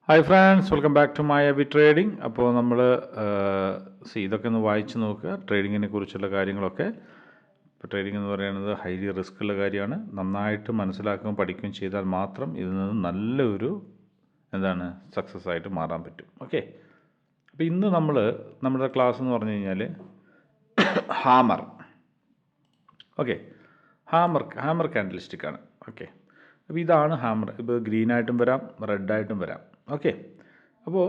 Hi friends, welcome back to Mayavi trading. അപ്പോൾ നമ്മൾ ഇതൊക്കെ ഒന്ന് വായിച്ച് നോക്കുക, ട്രേഡിങ്ങിനെ കുറിച്ചുള്ള കാര്യങ്ങളൊക്കെ. ഇപ്പോൾ ട്രേഡിംഗ് എന്ന് പറയുന്നത് ഹൈലി റിസ്ക് ഉള്ള കാര്യമാണ്. നന്നായിട്ട് മനസ്സിലാക്കുകയും പഠിക്കുകയും ചെയ്താൽ മാത്രം ഇതിൽ നിന്ന് നല്ലൊരു സക്സസ് ആയിട്ട് മാറാൻ പറ്റും. ഓക്കെ, അപ്പോൾ ഇന്ന് നമ്മുടെ ക്ലാസ് എന്ന് പറഞ്ഞു കഴിഞ്ഞാൽ ഹാമർ. ഓക്കെ, ഹാമർ ക്യാൻഡിൽ സ്റ്റിക്കാണ്. ഓക്കെ, അപ്പോൾ ഇതാണ് ഹാമർ. ഇപ്പോൾ ഗ്രീനായിട്ടും വരാം, റെഡായിട്ടും വരാം. ഓക്കെ, അപ്പോൾ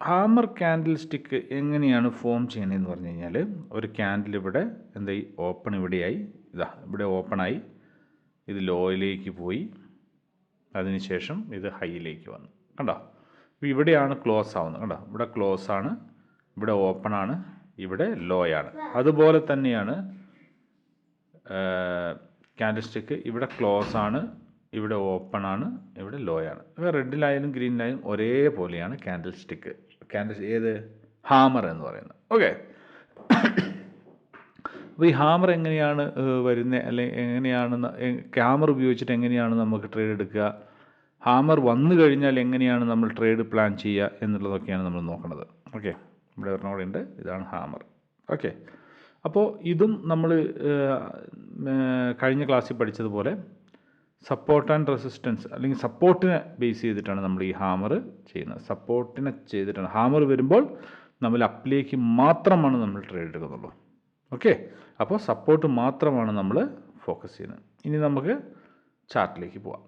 ഹാമർ ക്യാൻഡിൽ സ്റ്റിക്ക് എങ്ങനെയാണ് ഫോം ചെയ്യണതെന്ന് പറഞ്ഞു കഴിഞ്ഞാൽ, ഒരു ക്യാൻഡിൽ ഇവിടെ എന്തായി ഓപ്പൺ ഇവിടെയായി, ഇവിടെ ഓപ്പണായി, ഇത് ലോയിലേക്ക് പോയി, അതിനുശേഷം ഇത് ഹൈയിലേക്ക് വന്നു. കണ്ടോ, അപ്പോൾ ഇവിടെയാണ് ക്ലോസ് ആവുന്നത്. കണ്ടോ, ഇവിടെ ക്ലോസ് ആണ്, ഇവിടെ ഓപ്പൺ ആണ്, ഇവിടെ ലോയാണ്. അതുപോലെ തന്നെയാണ് ക്യാൻഡിൽ സ്റ്റിക്ക് ഇവിടെ ക്ലോസ് ആണ്, ഇവിടെ ഓപ്പൺ ആണ്, ഇവിടെ ലോയാണ്. റെഡിലായാലും ഗ്രീനിലായാലും ഒരേപോലെയാണ് ക്യാൻഡിൽ സ്റ്റിക്ക്, ഹാമർ എന്ന് പറയുന്നത്. ഓക്കെ, അപ്പോൾ ഈ ഹാമർ എങ്ങനെയാണ് വരുന്നത്, അല്ലെങ്കിൽ എങ്ങനെയാണ് ഹാമർ ഉപയോഗിച്ചിട്ട് എങ്ങനെയാണ് നമുക്ക് ട്രേഡ് എടുക്കുക, ഹാമർ വന്നു കഴിഞ്ഞാൽ എങ്ങനെയാണ് നമ്മൾ ട്രേഡ് പ്ലാൻ ചെയ്യുക എന്നുള്ളതൊക്കെയാണ് നമ്മൾ നോക്കുന്നത്. ഓക്കെ, ഇവിടെ ഒരെണ്ണം കൂടെ ഉണ്ട്, ഇതാണ് ഹാമർ. ഓക്കെ, അപ്പോൾ ഇതും നമ്മൾ കഴിഞ്ഞ ക്ലാസ്സിൽ പഠിച്ചതുപോലെ സപ്പോർട്ട് ആൻഡ് റെസിസ്റ്റൻസ്, അല്ലെങ്കിൽ സപ്പോർട്ടിനെ ബേസ് ചെയ്തിട്ടാണ് നമ്മൾ ഈ ഹാമർ ചെയ്യുന്നത്. സപ്പോർട്ടിനെ ചെയ്തിട്ടാണ് ഹാമർ വരുമ്പോൾ നമ്മൾ അപ്പിലേക്ക് മാത്രമാണ് നമ്മൾ ട്രേഡ് എടുക്കുന്നുള്ളൂ. ഓക്കെ, അപ്പോൾ സപ്പോർട്ട് മാത്രമാണ് നമ്മൾ ഫോക്കസ് ചെയ്യുന്നത്. ഇനി നമുക്ക് ചാർട്ടിലേക്ക് പോവാം.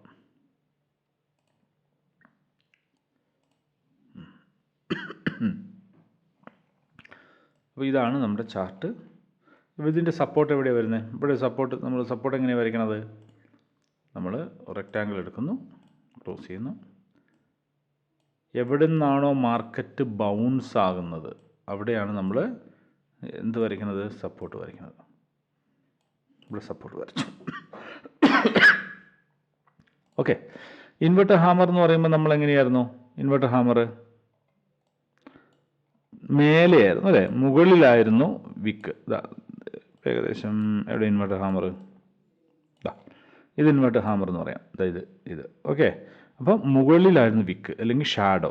അപ്പോൾ ഇതാണ് നമ്മുടെ ചാർട്ട്. ഇതിൻ്റെ സപ്പോർട്ട് എവിടെയാണ് വരുന്നത്? ഇവിടെ സപ്പോർട്ട് എങ്ങനെയാണ് വരയ്ക്കണത്? നമ്മൾ റെക്റ്റാങ്കിൾ എടുക്കുന്നു, ക്ലോസ് ചെയ്യുന്നു. എവിടെ നിന്നാണോ മാർക്കറ്റ് ബൗൺസ് ആകുന്നത് അവിടെയാണ് നമ്മൾ എന്ത് വരയ്ക്കുന്നത്? സപ്പോർട്ട് വരയ്ക്കുന്നത്. ഇവിടെ സപ്പോർട്ട് വരച്ചു. ഓക്കെ, ഇൻവെർട്ടർ ഹാമർ എന്ന് പറയുമ്പോൾ നമ്മൾ എങ്ങനെയായിരുന്നു? ഇൻവെർട്ടർ ഹാമർ മേലെയായിരുന്നു അല്ലേ, മുകളിലായിരുന്നു വിക്ക്. ഏകദേശം എവിടെ ഇൻവെർട്ടർ ഹാമർ? ഇത് ഇൻവെർട്ടർ ഹാമർ എന്ന് പറയാം. ഇത് ഓക്കെ, അപ്പം മുകളിലായിരുന്നു വിക്ക് അല്ലെങ്കിൽ ഷാഡോ.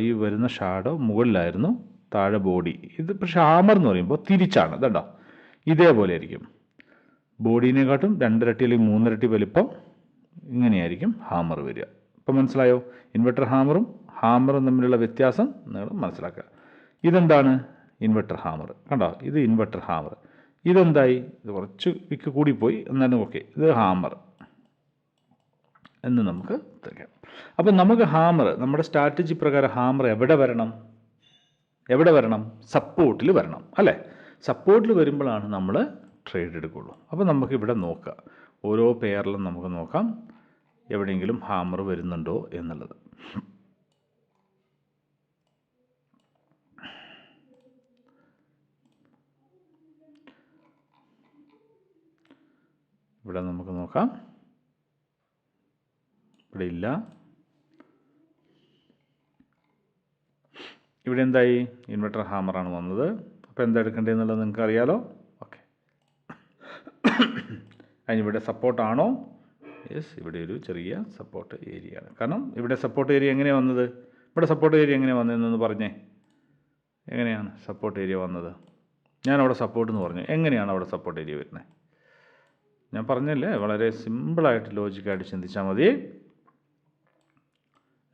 ഈ വരുന്ന ഷാഡോ മുകളിലായിരുന്നു, താഴെ ബോഡി. ഇത് പക്ഷേ ഹാമർ എന്ന് പറയുമ്പോൾ തിരിച്ചാണ്. ഇതുണ്ടോ, ഇതേപോലെ ആയിരിക്കും. ബോഡീനെക്കാട്ടും 2 ഇരട്ടി അല്ലെങ്കിൽ 3 ഇരട്ടി വലിപ്പം ഇങ്ങനെയായിരിക്കും ഹാമർ വരിക. ഇപ്പം മനസ്സിലായോ? ഇൻവെർട്ടർ ഹാമറും തമ്മിലുള്ള വ്യത്യാസം നിങ്ങൾ മനസ്സിലാക്കുക. ഇതെന്താണ്? Inverter hammer. കണ്ടോ, ഇത് ഇൻവെർട്ടർ ഹാമർ. ഇതെന്തായി? ഇത് കുറച്ച് വിക്ക് കൂടിപ്പോയി, എന്നാലും ഓക്കെ, ഇത് ഹാമർ എന്ന് നമുക്ക് തിരിക്കാം. അപ്പം നമുക്ക് നമ്മുടെ സ്ട്രാറ്റജി പ്രകാരം ഹാമർ എവിടെ വരണം? സപ്പോർട്ടിൽ വരണം അല്ലേ? സപ്പോർട്ടിൽ വരുമ്പോഴാണ് നമ്മൾ ട്രേഡ് എടുക്കുകയുള്ളൂ. അപ്പോൾ നമുക്ക് ഇവിടെ നോക്കാം, ഓരോ പെയറിലും നമുക്ക് നോക്കാം എവിടെയെങ്കിലും ഹാമർ വരുന്നുണ്ടോ എന്നുള്ളത്. ഇവിടെ നമുക്ക് നോക്കാം, ഇവിടെ ഇല്ല. ഇവിടെ എന്തായി? ഇൻവെർട്ടർ ഹാമറാണ് വന്നത്. അപ്പോൾ എന്താ എടുക്കേണ്ടതെന്നുള്ളത് നിങ്ങൾക്ക് അറിയാലോ. ഓക്കെ, അതിനിവിടെ സപ്പോർട്ടാണോ? യെസ്, ഇവിടെ ഒരു ചെറിയ സപ്പോർട്ട് ഏരിയ ആണ്. കാരണം ഇവിടെ സപ്പോർട്ട് ഏരിയ എങ്ങനെയാണ് വന്നത്? ഇവിടെ സപ്പോർട്ട് ഏരിയ എങ്ങനെയാണ് വന്നതെന്ന് പറഞ്ഞേ. എങ്ങനെയാണ് സപ്പോർട്ട് ഏരിയ വന്നത്? ഞാൻ അവിടെ സപ്പോർട്ട് എന്ന് പറഞ്ഞു. എങ്ങനെയാണ് അവിടെ സപ്പോർട്ട് ഏരിയ വരുന്നത്? ഞാൻ പറഞ്ഞല്ലേ, വളരെ സിമ്പിളായിട്ട് ലോജിക്കായിട്ട് ചിന്തിച്ചാൽ മതി.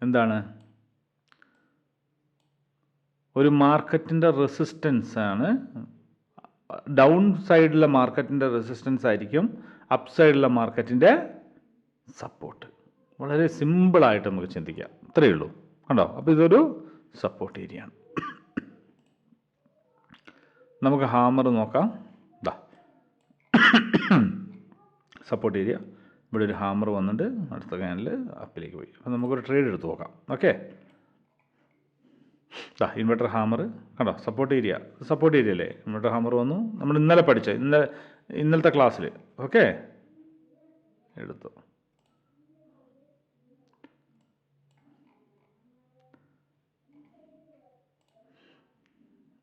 എന്താണ്? ഒരു മാർക്കറ്റിൻ്റെ റെസിസ്റ്റൻസ് ആണ്. ഡൗൺ സൈഡിലെ മാർക്കറ്റിൻ്റെ റെസിസ്റ്റൻസ് ആയിരിക്കും അപ്പ് സൈഡിലെ മാർക്കറ്റിൻ്റെ സപ്പോർട്ട്. വളരെ സിമ്പിളായിട്ട് നമുക്ക് ചിന്തിക്കാം, ഇത്രയേ ഉള്ളൂ. കണ്ടോ, അപ്പോൾ ഇതൊരു സപ്പോർട്ട് ഏരിയ ആണ്. നമുക്ക് ഹാമർ നോക്കാം. സപ്പോർട്ട് ഏരിയ, ഇവിടെ ഒരു ഹാമർ വന്നിട്ട് അടുത്ത ക്യാനിൽ അപ്പിലേക്ക് പോയി. അപ്പോൾ നമുക്കൊരു ട്രേഡ് എടുത്ത് നോക്കാം. ഓക്കെ, ഇൻവെർട്ടർ ഹാമർ കണ്ടോ, സപ്പോർട്ട് ഏരിയ അല്ലേ? ഇൻവെർട്ടർ ഹാമർ വന്നു. നമ്മൾ ഇന്നലെ പഠിച്ച ഇന്നലത്തെ ക്ലാസ്സിൽ ഓക്കെ എടുത്തു.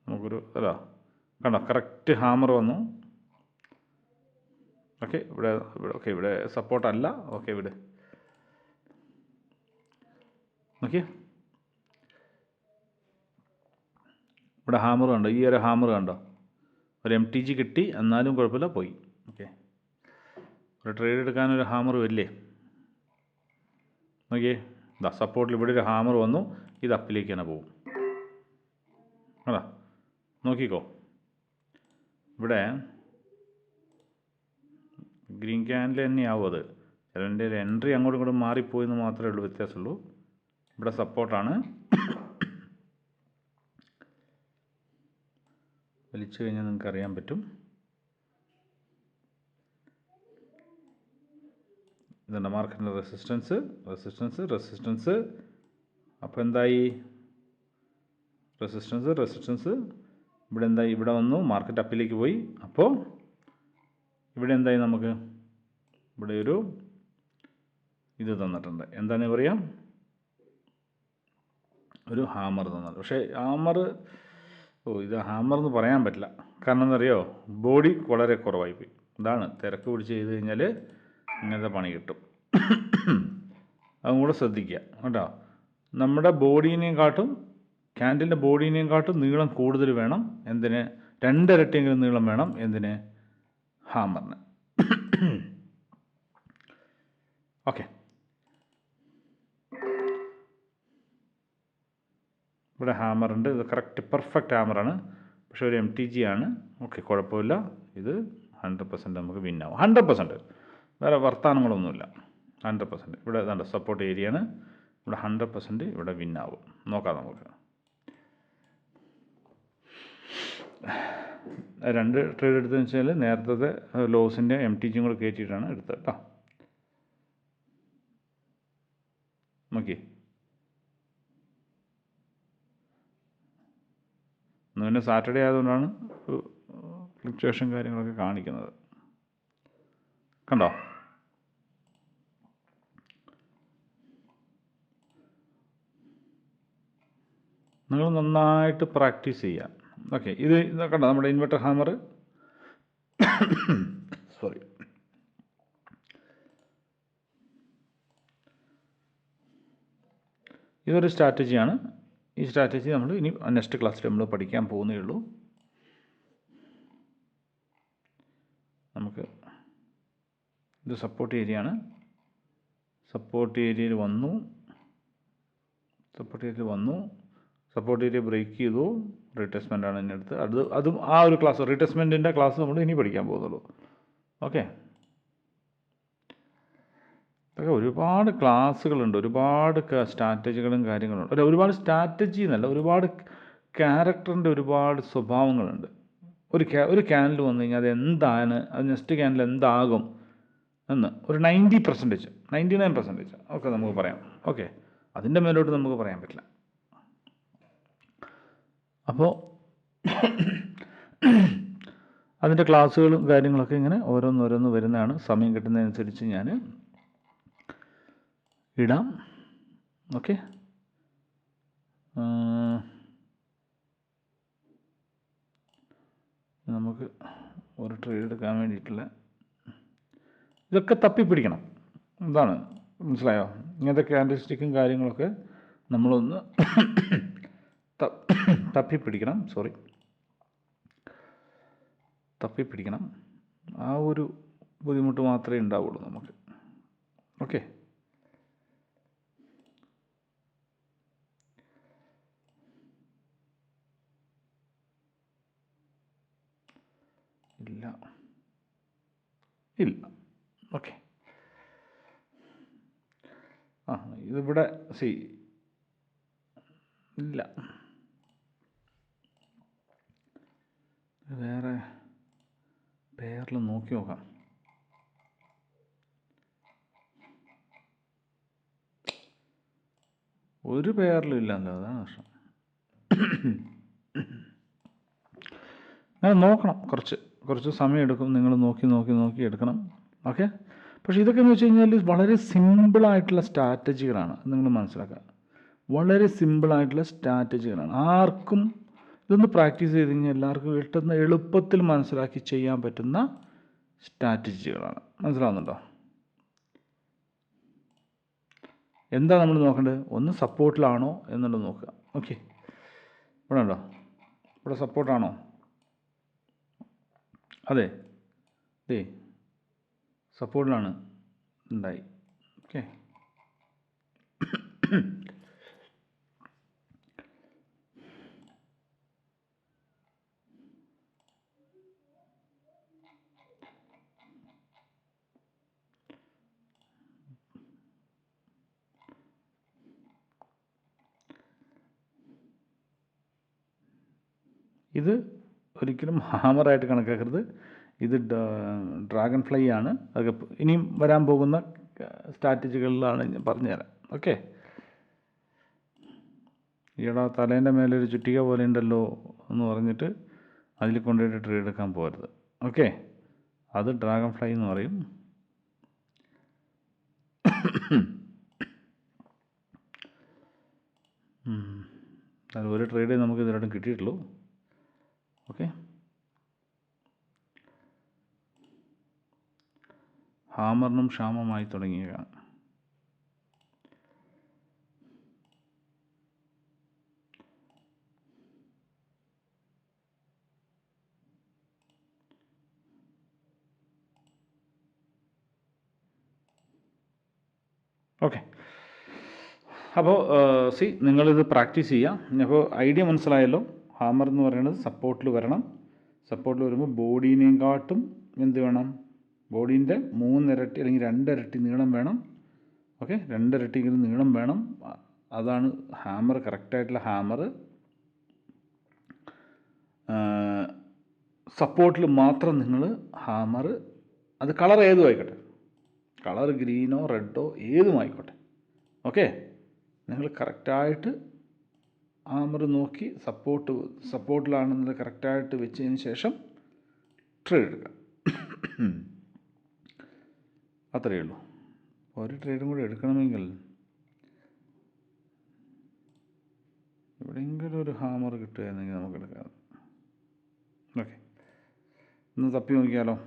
നമുക്കൊരു കണ്ടോ, കറക്റ്റ് ഹാമർ വന്നു. ഓക്കെ, ഇവിടെ സപ്പോർട്ടല്ല. ഓക്കെ, ഇവിടെ ഓക്കെ ഇവിടെ ഹാമർ കണ്ടോ, ഈ ഒരു ഹാമർ കണ്ടോ, ഒരു MTG കിട്ടി, എന്നാലും കുഴപ്പമില്ല, പോയി. ഓക്കെ, ഒരു ട്രേഡ് എടുക്കാനൊരു ഹാമർ വരില്ലേ? നോക്കിയേ, ഇതാ സപ്പോർട്ടിൽ ഇവിടെ ഒരു ഹാമർ വന്നു, ഇത് അപ്പിലേക്ക് തന്നെ പോകും. അതാ നോക്കിക്കോ, ഇവിടെ ഗ്രീൻ ക്യാനിൽ തന്നെയാവും അത്. ചിലതിൻ്റെ ഒരു എൻട്രി അങ്ങോട്ടും ഇങ്ങോട്ടും മാറിപ്പോയെന്ന് മാത്രമേ ഉള്ളൂ, വ്യത്യാസമുള്ളൂ. ഇവിടെ സപ്പോർട്ടാണ്, വലിച്ചു കഴിഞ്ഞാൽ നിങ്ങൾക്ക് അറിയാൻ പറ്റും. ഇതുണ്ട് മാർക്കറ്റിൻ്റെ റെസിസ്റ്റൻസ്, റെസിസ്റ്റൻസ്, റെസിസ്റ്റൻസ്. അപ്പോൾ എന്തായി? Resistance, resistance. ഇവിടെ എന്തായി? ഇവിടെ വന്നു, മാർക്കറ്റ് അപ്പിലേക്ക് പോയി. അപ്പോൾ ഇവിടെ എന്തായി? നമുക്ക് ഇവിടെ ഒരു ഇത് തന്നിട്ടുണ്ട്. എന്താണ് പറയാം? ഒരു ഹാമർ തന്നത്. പക്ഷേ ഹാമർ, ഇത് ഹാമർ എന്ന് പറയാൻ പറ്റില്ല. കാരണം എന്തറിയോ, ബോഡി വളരെ കുറവായിപ്പോയി. ഇതാണ് തിരക്ക് പിടിച്ച് ചെയ്ത് കഴിഞ്ഞാൽ ഇങ്ങനത്തെ പണി കിട്ടും. അതും കൂടെ ശ്രദ്ധിക്കുക കേട്ടോ. നമ്മുടെ ബോഡീനെയും കാട്ടും, ക്യാൻഡിലിൻ്റെ ബോഡീനെയും കാട്ടും നീളം കൂടുതൽ വേണം. എന്തിന്? 2 ഇരട്ടിയെങ്കിലും നീളം വേണം. എന്തിന്? ഹാമറിന്. ഓക്കെ, ഇവിടെ ഹാമറുണ്ട്. ഇത് കറക്റ്റ് പെർഫെക്റ്റ് ഹാമറാണ്. പക്ഷേ ഒരു MTG ആണ്. ഓക്കെ, കുഴപ്പമില്ല. ഇത് 100% നമുക്ക് വിന്നാവും. 100%, വേറെ വർത്തമാനങ്ങളൊന്നുമില്ല. 100%. ഇവിടെ ഇതാണ്ട് സപ്പോർട്ട് ഏരിയയാണ്. ഇവിടെ 100% ഇവിടെ വിന്നാവും. നോക്കാം നമുക്ക്. 2 ട്രേഡ് എടുത്തതെന്ന് വെച്ചാൽ നേരത്തെ ലോസിൻ്റെ MTGയും കൂടെ കയറ്റിയിട്ടാണ് എടുത്തത് കേട്ടോ. നോക്കി, ഇന്ന് പിന്നെ സാറ്റർഡേ ആയതുകൊണ്ടാണ് ഫ്ലക്ച്വേഷൻ കാര്യങ്ങളൊക്കെ കാണിക്കുന്നത്. കണ്ടോ? നിങ്ങൾ നന്നായിട്ട് പ്രാക്ടീസ് ചെയ്യാം. ഓക്കെ, ഇത് കണ്ടോ നമ്മുടെ ഇൻവെർട്ടർ ഹാമർ. സോറി, ഇതൊരു സ്ട്രാറ്റജിയാണ്. ഈ സ്ട്രാറ്റജി നമ്മൾ ഇനി നെക്സ്റ്റ് ക്ലാസ്സിൽ നമ്മൾ പഠിക്കാൻ പോകുന്നേ ഉള്ളൂ. നമുക്ക് ഇത് സപ്പോർട്ട് ഏരിയയാണ്. സപ്പോർട്ട് ഏരിയയിൽ വന്നു, സപ്പോർട്ട് ഏരിയ ബ്രേക്ക് ചെയ്തു. റീടെസ്റ്റ്മെൻ്റാണ് ഇതിൻ്റെ അടുത്ത്. അതും ആ ഒരു ക്ലാസ്, റീടെസ്റ്റ്മെൻറ്റിൻ്റെ ക്ലാസ് നമ്മൾ ഇനി പഠിക്കാൻ പോകുന്നുള്ളൂ. ഓക്കെ, ഇതൊക്കെ ഒരുപാട് ക്ലാസ്സുകളുണ്ട്, ഒരുപാട് സ്ട്രാറ്റജികളും കാര്യങ്ങളും. ഒരുപാട് സ്ട്രാറ്റജി എന്നല്ല, ഒരുപാട് ക്യാരക്ടറിൻ്റെ ഒരുപാട് സ്വഭാവങ്ങളുണ്ട്. ഒരു ക്യാനിൽ വന്നു കഴിഞ്ഞാൽ അത് എന്താണ്, അത് നെക്സ്റ്റ് ക്യാനിൽ എന്താകും എന്ന് ഒരു 90%, 99% ഒക്കെ നമുക്ക് പറയാം. ഓക്കെ, അതിൻ്റെ മേലോട്ട് നമുക്ക് പറയാൻ പറ്റില്ല. അപ്പോൾ അതിൻ്റെ ക്ലാസ്സുകളും കാര്യങ്ങളൊക്കെ ഇങ്ങനെ ഓരോന്നോരോന്ന് വരുന്നതാണ്. സമയം കിട്ടുന്നതനുസരിച്ച് ഞാൻ ഇടാം. ഓക്കെ, നമുക്ക് ഒരു ട്രേഡ് എടുക്കാൻ വേണ്ടിയിട്ടുള്ള ഇതൊക്കെ തപ്പിപ്പിടിക്കണം. എന്താണ് മനസ്സിലായോ? ഇങ്ങനത്തെ ക്യാൻഡിൽസ്റ്റിക്കും കാര്യങ്ങളൊക്കെ നമ്മളൊന്ന് തപ്പിപ്പിടിക്കണം. ആ ഒരു ബുദ്ധിമുട്ട് മാത്രമേ ഉണ്ടാവുള്ളൂ നമുക്ക്. ഓക്കെ, ഇല്ല. ഓക്കെ, ഇതിവിടെ ഇല്ല. വേറെ പേരിൽ നോക്കി നോക്കാം. ഒരു പേരിലും ഇല്ലല്ലോ, അതാണ് പ്രശ്നം. അങ്ങനെ നോക്കണം. കുറച്ച് സമയം എടുക്കും. നിങ്ങൾ നോക്കി എടുക്കണം. ഓക്കെ, പക്ഷേ ഇതൊക്കെ എന്ന് വെച്ച് കഴിഞ്ഞാൽ വളരെ സിമ്പിളായിട്ടുള്ള സ്ട്രാറ്റജികളാണ്. നിങ്ങൾ മനസ്സിലാക്കുക, വളരെ സിമ്പിളായിട്ടുള്ള സ്ട്രാറ്റജികളാണ്. ആർക്കും ഇതൊന്ന് പ്രാക്ടീസ് ചെയ്ത് കഴിഞ്ഞാൽ എല്ലാവർക്കും എളുപ്പത്തിൽ മനസ്സിലാക്കി ചെയ്യാൻ പറ്റുന്ന സ്ട്രാറ്റജികളാണ്. മനസ്സിലാവുന്നുണ്ടോ? എന്താ നമ്മൾ നോക്കേണ്ടത്? ഒന്ന് സപ്പോർട്ടിലാണോ എന്നുള്ളത് നോക്കുക. ഓക്കെ, ഇവിടെ ഉണ്ടോ? ഇവിടെ സപ്പോർട്ടാണോ? അതെ, സപ്പോർട്ടിലാണ് ഉണ്ടായി. ഓക്കെ, ഇത് ഒരിക്കലും ഹാമറായിട്ട് കണക്കാക്കരുത്. ഇത് ഡ്രാഗൺ ഫ്ലൈ ആണ്. അതൊക്കെ ഇനിയും വരാൻ പോകുന്ന സ്ട്രാറ്റജികളിലാണ് ഞാൻ പറഞ്ഞുതരാം. ഓക്കെ, ഈടാ തലേൻ്റെ മേലെ ഒരു ചുറ്റിക പോലെ ഉണ്ടല്ലോ എന്ന് പറഞ്ഞിട്ട് അതിൽ കൊണ്ടുപോയിട്ട് ട്രേഡ് എടുക്കാൻ പോകരുത്. ഓക്കെ, അത് ഡ്രാഗൺ ഫ്ലൈ എന്ന് പറയും. അത് ഒരു ട്രേഡേ നമുക്ക് ഇതിലോട്ടും കിട്ടിയിട്ടുള്ളൂ. ഓക്കെ, ഹാമറിനും ക്ഷാമമായി തുടങ്ങിയേക്കാം. ഓക്കെ, അപ്പോൾ നിങ്ങളിത് പ്രാക്ടീസ് ചെയ്യാം. അപ്പോൾ ഐഡിയ മനസ്സിലായല്ലോ. ഹാമർ എന്ന് പറയുന്നത് സപ്പോർട്ടിൽ വരണം. സപ്പോർട്ടിൽ വരുമ്പോൾ ബോഡീനെക്കാട്ടും എന്ത് വേണം? ബോഡീൻ്റെ 3 ഇരട്ടി അല്ലെങ്കിൽ 2 ഇരട്ടി നീളം വേണം. ഓക്കെ, 2 ഇരട്ടിയെങ്കിലും നീളം വേണം. അതാണ് ഹാമർ, കറക്റ്റായിട്ടുള്ള ഹാമർ. സപ്പോർട്ടിൽ മാത്രം നിങ്ങൾ ഹാമർ, അത് കളർ ഏതും ആയിക്കോട്ടെ, കളർ ഗ്രീനോ റെഡോ ഏതും ആയിക്കോട്ടെ. ഓക്കെ, നിങ്ങൾ കറക്റ്റായിട്ട് ഹാമർ നോക്കി സപ്പോർട്ടിലാണെന്നത് കറക്റ്റായിട്ട് വെച്ചതിന് ശേഷം ട്രേഡ് എടുക്കുക. അത്രയേ ഉള്ളൂ. ഒരു ട്രേഡും കൂടി എടുക്കണമെങ്കിൽ എവിടെയെങ്കിലും ഒരു ഹാമർ കിട്ടുകയാണെങ്കിൽ നമുക്ക് എടുക്കാം. ഓക്കെ, ഒന്ന് തപ്പി നോക്കിയാലോ.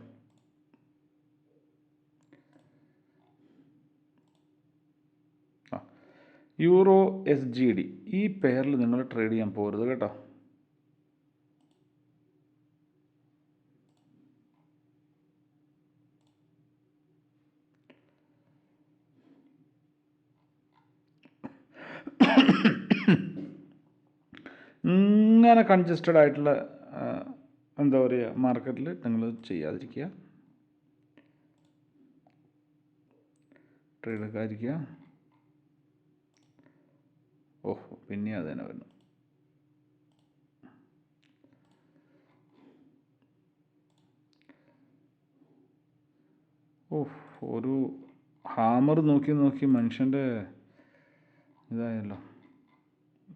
യൂറോ SGD ഈ പെയറിൽ നിങ്ങൾ ട്രേഡ് ചെയ്യാൻ പോകരുത് കേട്ടോ. ഇങ്ങനെ കൺജസ്റ്റഡ് ആയിട്ടുള്ള എന്താ പറയുക മാർക്കറ്റിൽ നിങ്ങൾ ചെയ്യാതിരിക്കുക, ട്രേഡ് എടുക്കാതിരിക്കുക. ഓഹോ, പിന്നെ അത് തന്നെ വരുന്നു. ഒരു ഹാമർ നോക്കി മനുഷ്യൻ്റെ ഇതായല്ലോ.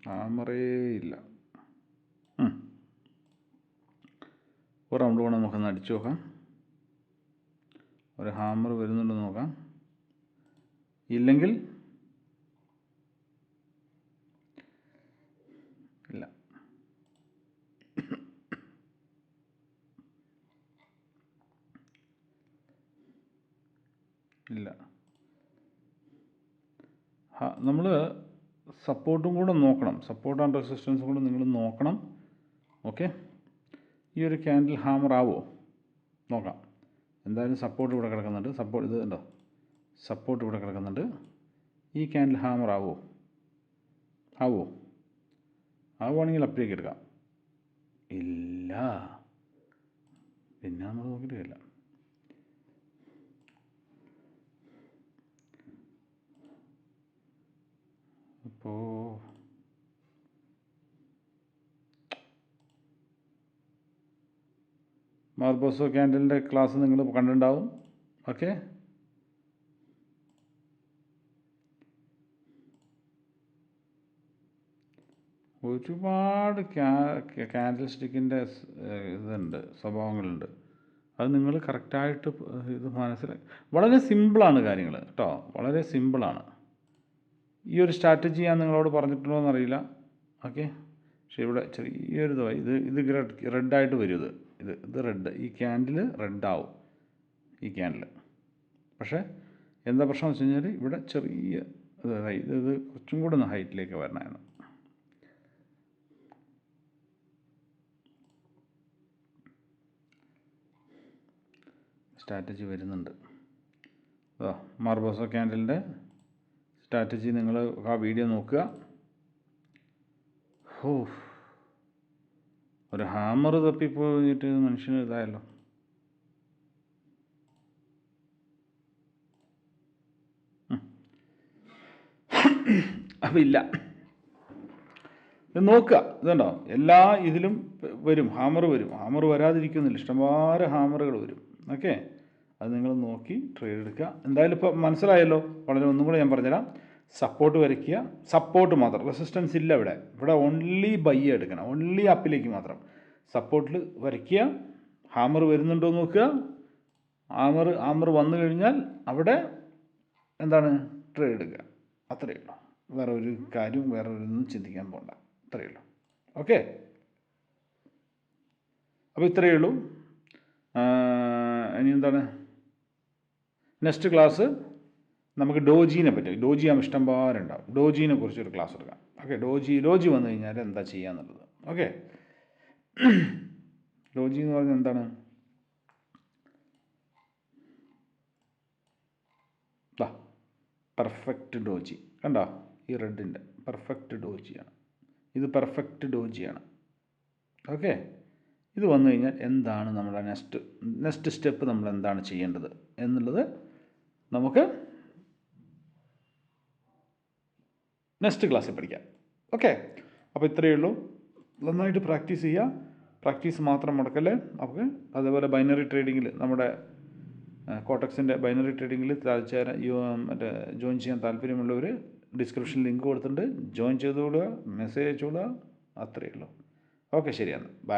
ഹാമറേ ഇല്ല. ഒരു റൗണ്ട് കൂടെ നമുക്കൊന്ന് അടിച്ചു നോക്കാം. ഒരു ഹാമർ വരുന്നുണ്ടോ നോക്കാം. ഇല്ലെങ്കിൽ ഇല്ല. ഇല്ല, നമ്മൾ സപ്പോർട്ടും കൂടെ നോക്കണം. സപ്പോർട്ട് ആൻഡ് റെസിസ്റ്റൻസും കൂടെ നിങ്ങൾ നോക്കണം. ഓക്കെ, ഈ ഒരു ക്യാൻഡിൽ ഹാമർ ആവുമോ നോക്കാം. എന്തായാലും സപ്പോർട്ട് ഇവിടെ കിടക്കുന്നുണ്ട്. ഇത് ഉണ്ടോ, സപ്പോർട്ട് ഇവിടെ കിടക്കുന്നുണ്ട്. ഈ ക്യാൻഡിൽ ഹാമർ ആവുകയാണെങ്കിൽ അപ്പിലേക്ക് എടുക്കാം. ഇല്ല, പിന്നെ നമ്മൾ നോക്കിയിട്ട് കാര്യമില്ല. അപ്പോൾ ബാർബോസോ ക്യാൻഡലിൻ്റെ ക്ലാസ് നിങ്ങൾ കണ്ടിട്ടുണ്ടാവും. ഓക്കെ, ഒരുപാട് ക്യാൻഡിൽ സ്റ്റിക്കിൻ്റെ ഇതുണ്ട്, സ്വഭാവങ്ങളുണ്ട്. അത് നിങ്ങൾ കറക്റ്റായിട്ട് ഇത് മനസ്സിലാക്കി. വളരെ സിമ്പിളാണ് കാര്യങ്ങൾ കേട്ടോ, വളരെ സിമ്പിളാണ്. ഈ ഒരു സ്ട്രാറ്റജി ഞാൻ നിങ്ങളോട് പറഞ്ഞിട്ടുണ്ടോ എന്നറിയില്ല. ഓക്കെ, പക്ഷേ ഇവിടെ ചെറിയൊരു ഇത് റെഡായിട്ട് വരും. ഇത് റെഡ്, ഈ ക്യാൻഡിൽ റെഡാവും ഈ ക്യാൻഡിൽ. പക്ഷേ എന്താ പ്രശ്നം എന്ന് വെച്ച് കഴിഞ്ഞാൽ ഇവിടെ ചെറിയ ഇത് കുറച്ചും കൂടെ ഒന്ന് ഹൈറ്റിലേക്ക് വരണമായിരുന്നു. സ്ട്രാറ്റജി വരുന്നുണ്ട്. മാർബോസ ക്യാൻഡലിൻ്റെ സ്ട്രാറ്റജി നിങ്ങൾ ആ വീഡിയോ നോക്കുക. ഒരു ഹാമർ തപ്പിപ്പോയിട്ട് മനുഷ്യന് ഇതായല്ലോ. അപ്പം ഇല്ല, ഇത് നോക്കുക. ഇതുണ്ടോ, എല്ലാ ഇതിലും വരും, ഹാമർ വരും. ഹാമർ വരാതിരിക്കുന്നില്ല, ഇഷ്ടംപോലെ ഹാമറുകൾ വരും. ഓക്കെ, അത് നിങ്ങൾ നോക്കി ട്രേഡ് എടുക്കുക. എന്തായാലും ഇപ്പോൾ മനസ്സിലായല്ലോ. വളരെ ഒന്നും കൂടെ ഞാൻ പറഞ്ഞുതരാം. സപ്പോർട്ട് വരയ്ക്കുക, സപ്പോർട്ട് മാത്രം, റെസിസ്റ്റൻസ് ഇല്ല ഇവിടെ. ഇവിടെ ഓൺലി ബൈ എടുക്കണം, ഓൺലി അപ്പിലേക്ക് മാത്രം. സപ്പോർട്ടിൽ വരയ്ക്കുക, ഹാമർ വരുന്നുണ്ടോ നോക്കുക. ഹാമർ വന്നു കഴിഞ്ഞാൽ അവിടെ എന്താണ്, ട്രേഡ് എടുക്കുക. അത്രയേ ഉള്ളൂ. വേറെ ഒരു കാര്യം, വേറെ ഒന്നും ചിന്തിക്കാൻ പോകണ്ട. അത്രയേ ഉള്ളൂ. ഓക്കെ, അപ്പോൾ ഇത്രയേ ഉള്ളൂ. ഇനി എന്താണ്, നെക്സ്റ്റ് ക്ലാസ് നമുക്ക് ഡോജീനെ പറ്റി, ഡോജി ആകുമ്പോൾ ഇഷ്ടംപോലെ ഉണ്ടാവും. ഡോജീനെ കുറിച്ചൊരു ക്ലാസ് എടുക്കാം. ഓക്കെ, ഡോജി വന്നു കഴിഞ്ഞാൽ എന്താ ചെയ്യാന്നുള്ളത്. ഓക്കെ, ഡോജി എന്ന് പറഞ്ഞാൽ എന്താണ്, പെർഫെക്റ്റ് ഡോജി കണ്ടോ, ഈ റെഡിൻ്റെ പെർഫെക്റ്റ് ഡോജിയാണ്. ഇത് പെർഫെക്റ്റ് ഡോജിയാണ്. ഓക്കെ, ഇത് വന്നു കഴിഞ്ഞാൽ എന്താണ് നമ്മുടെ നെക്സ്റ്റ് സ്റ്റെപ്പ്, നമ്മൾ എന്താണ് ചെയ്യേണ്ടത് എന്നുള്ളത് നമുക്ക് നെക്സ്റ്റ് ക്ലാസ്സിൽ പഠിക്കാം. ഓക്കെ, അപ്പോൾ ഇത്രയേ ഉള്ളൂ. നന്നായിട്ട് പ്രാക്ടീസ് ചെയ്യുക, പ്രാക്ടീസ് മാത്രം മുടക്കല്ലേ. നമുക്ക് അതേപോലെ ബൈനറി ട്രേഡിങ്ങിൽ, നമ്മുടെ കോട്ടക്സിൻ്റെ ബൈനറി ട്രേഡിങ്ങിൽ മറ്റേ ജോയിൻ ചെയ്യാൻ താല്പര്യമുള്ളവർ ഡിസ്ക്രിപ്ഷനിൽ ലിങ്ക് കൊടുത്തിട്ടുണ്ട്, ജോയിൻ ചെയ്തുകൊള്ളുക, മെസ്സേജ് അയച്ചുകൊള്ളുക. അത്രയേ ഉള്ളൂ. ഓക്കെ, ശരിയാണ്. ബൈ.